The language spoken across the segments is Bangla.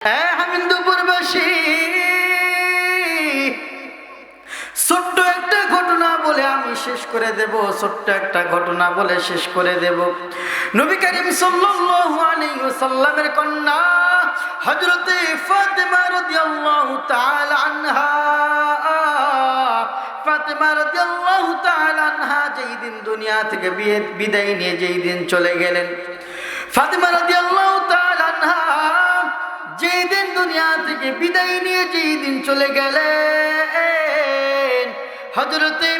হামিদপুরবাসী, ছোট্ট একটা ঘটনা বলে আমি শেষ করে দেব। ছোট্ট একটা ঘটনা বলে শেষ করে দেব। নবী করিম সাল্লাল্লাহু আলাইহি ওয়াসাল্লামের কন্যা হযরতে ফাতেমা রাদিয়াল্লাহু তাআলা আনহা, ফাতেমা রাদিয়াল্লাহু তাআলা আনহা যেই দিন দুনিয়া থেকে বিদায় নিয়ে যেই দিন চলে গেলেন, ফাতেমা রাদিয়াল্লাহু তাআলা আনহা যেই দিন দুনিয়া থেকে বিদায় নিয়ে যেই দিন চলে গেলেন, হযরতে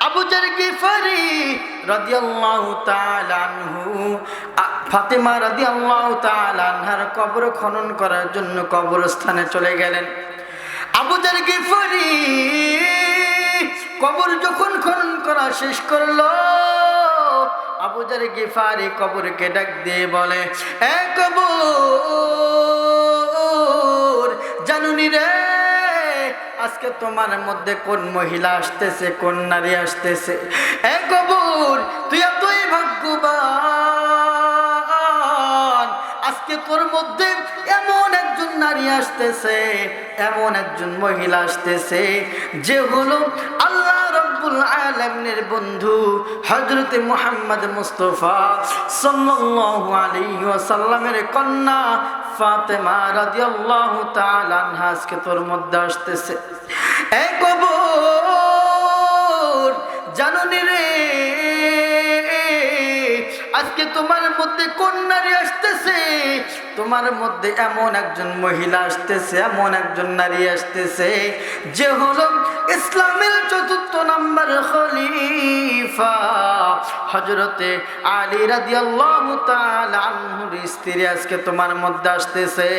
আবু যর গিফারি রাদিয়াল্লাহু তাআলা আনহু ফাতেমা রাদিয়াল্লাহু তাআলা আনহার কবর খনন করার জন্য কবরস্থানে চলে গেলেন। আবু যর গিফারি কবর যখন খনন করা শেষ করলো, আবু যর গিফারি কবরকে ডাক দিয়ে বলে, এ কবর, জানুনি রে আজকে তোমার মধ্যে কোন মহিলা আসতেছে, কোন নারী আসতেছে। এ কবর, তুই এতই ভাগ্যবান, আজকে তোর মধ্যে এমন একজন নারী আসতেছে, এমন একজন মহিলা আসতেছে যে হলো আল্লাহ রাব্বুল আলামিনের বন্ধু হযরতে মুহাম্মদ মুস্তাফা সাল্লাল্লাহু আলাইহি ওয়াসাল্লামের কন্যা ফাতেমা রাদিয়াল্লাহু তাআলা আনহা আজকে তোর মধ্যে আসতেছে। এ কবর, জানুনি রে আজকে তোমার মধ্যে কোন নারী আসতেছে, তোমার মধ্যে এমন একজন মহিলা আসতেছে, এমন একজন নারী আসতেছে যে হলো ইসলামের ৪র্থ নম্বর খলিফা হযরতে আলী রাদিয়াল্লাহু তাআলা আনহুর স্ত্রী আজকে তোমার মধ্যে আসতেছে।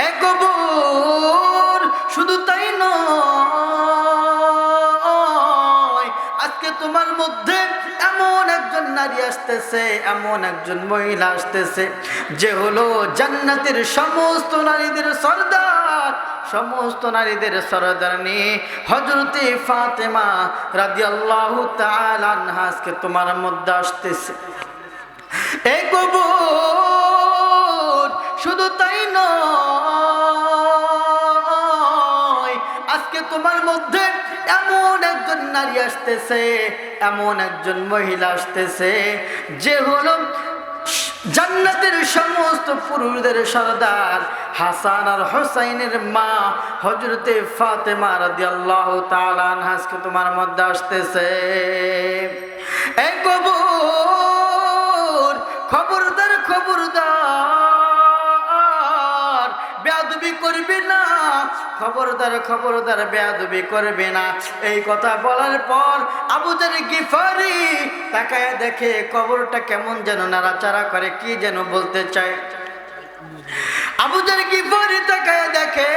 এ কবর, শুধু তাই নয়, আজকে তোমার মধ্যে এমন একজন নারী আসতেছে, এমন একজন মহিলা আসতেছে যে হলো জান্নাতের সমস্ত নারীদের সরদার, সমস্ত নারীদের সরদারনি হযরতে ফাতেমা রাদিয়াল্লাহু তাআলা আনহা আজকে তোমার মধ্যে আসতেছে। এই কবর, শুধু তাই নয়, আজকে তোমার মধ্যে এমন একজন নারী আসতেছে, এমন একজন মহিলা আসতেছে যে হলো জান্নাতের সমস্ত পুরুষদের সরদার হাসান আর হুসাইনের মা হযরতে ফাতেমা রাদিয়াল্লাহু তাআলা আনহা আজকে তোমার মধ্যে আসতেছে। এই কবর, খবরদার খবরদার বেয়াদবি করবে না, খবরদার খবরদার বেয়াদবি করবে না। এই কথা বলার পর আবু যর গিফারি তাকায় দেখে কবরটা কেমন যেন নাড়াচাড়া করে, কি যেন বলতে চায়। আবু যর গিফারি তাকায় দেখে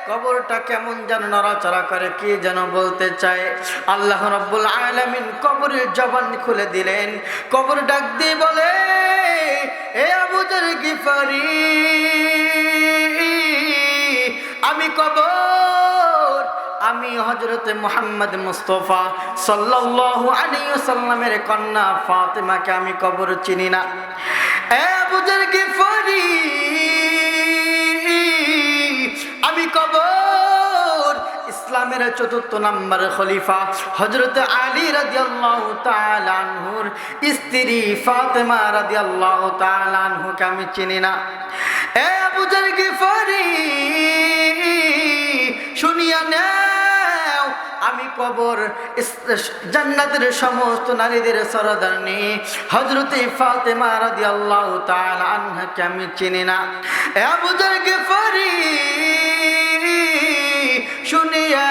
কবরটা কেমন যেন নড়াচড়া করে, কি যেন বলতে চায়। আল্লাহ রাব্বুল আলামিন কবরের জবান খুলে দিলেন। কবর ডাক দিয়ে বলে, এ আবু যর গিফারি, আমি কবর, আমি হযরতে মুহাম্মদ মুস্তাফা সাল্লাল্লাহু আলাইহি ওয়াসাল্লামের কন্যা ফাতেমাকে আমি কবর চিনি না। এ আবু যর গিফারি, আমি কবর, ইসলামের ৪র্থ নম্বর খলিফা হযরতে আলী রাদিয়াল্লাহু তাআলা আনহুর স্ত্রী ফাতেমা রাদিয়াল্লাহু তাআলা আনহুকে আমি চিনি না। এ আবু যর গিফারি, শুনিয়া নাও, আমি কবর জান্নাতের সমস্ত নারীদের সরদারনি হযরতে ফাতেমা রাদিয়াল্লাহু তাআলা আনহাকে আমি চিনি না। এ আবু যর গিফারি, শুনিয়া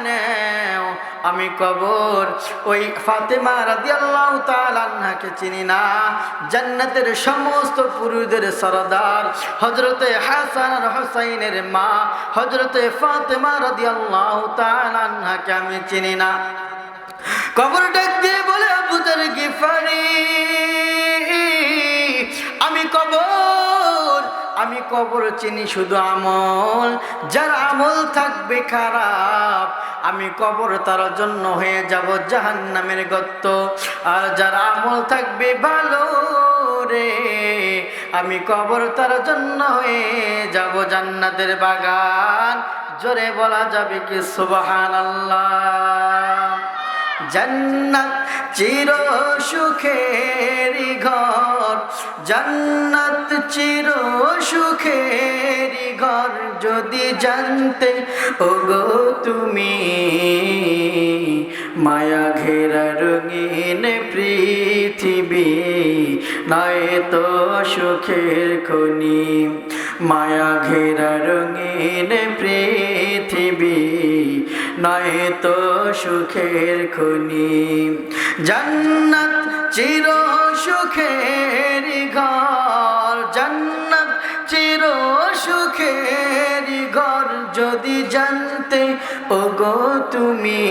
নাও, আমি কবর ওই ফাতেমা রাদিয়াল্লাহু তাআলা আনহাকে চিনি না। জান্নাতের সমস্ত পুরুষদের সরদার হযরতে হাসান আর হুসাইনের মা হযরতে ফাতেমা রাদিয়াল্লাহু তাআলা আনহাকে আমি চিনি না। কবর ডাক দিয়ে বলে, আবু যর গিফারি, আমি কবর, আমি কবর চিনি শুধু আমল, যার আমল থাকবে খারাপ আমি কবর তার জন্য হয়ে যাব জাহান্নামের গর্ত, আর যার আমল থাকবে ভালো করে আমি কবর তার জন্য হয়ে যাব জান্নাতের বাগান। জোরে বলা যাবে কি সুবহানাল্লাহ। জান্নাত চির সুখের ঘর, জান্নাত চির সুখের ঘর, যদি জানতে ওগো তুমি মায়া ঘেরা রঙিন পৃথিবী নয় তো সুখের খনি। মায়া ঘেরা রঙিন পৃথিবী নয় তো সুখের খনি। জান্নাত চির সুখের ঘর, জান্নাত চির সুখের ঘর, যদি জানতে ওগো তুমি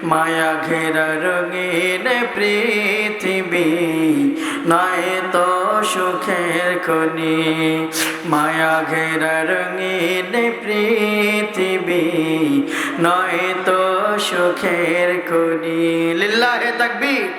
মায়া ঘেরা রঙিন পৃথিবী নয় তো সুখের খনি। মায়া ঘেরা রঙিন পৃথিবী নয় তো সুখের খনি। লিল্লাহে তাকবীর।